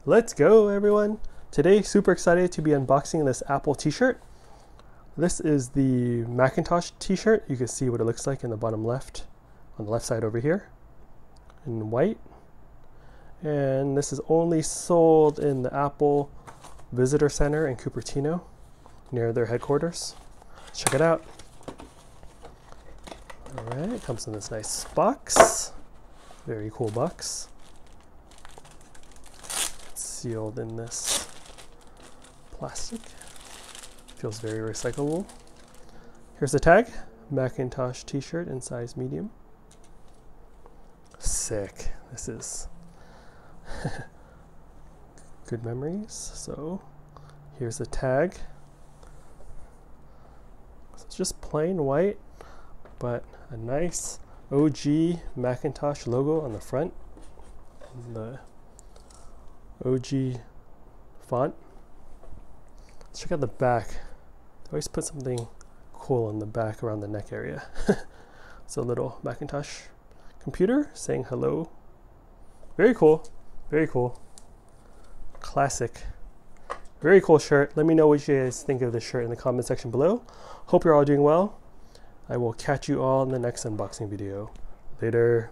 Let's go, everyone. Today, super excited to be unboxing this Apple t-shirt. This is the Macintosh t-shirt. You can see what it looks like in the bottom left, on the left side over here, in white. And this is only sold in the Apple Visitor Center in Cupertino, near their headquarters. Check it out. All right, it comes in this nice box. Very cool box. Sealed in this plastic. Feels very recyclable. Here's the tag. Macintosh t-shirt in size medium. Sick. This is good memories. So here's the tag. So it's just plain white, but a nice OG Macintosh logo on the front. The OG font. Let's check out the back. They always put something cool on the back around the neck area. It's a little Macintosh computer saying hello. Very cool. Very cool. Classic. Very cool shirt. Let me know what you guys think of this shirt in the comment section below. Hope you're all doing well. I will catch you all in the next unboxing video. Later.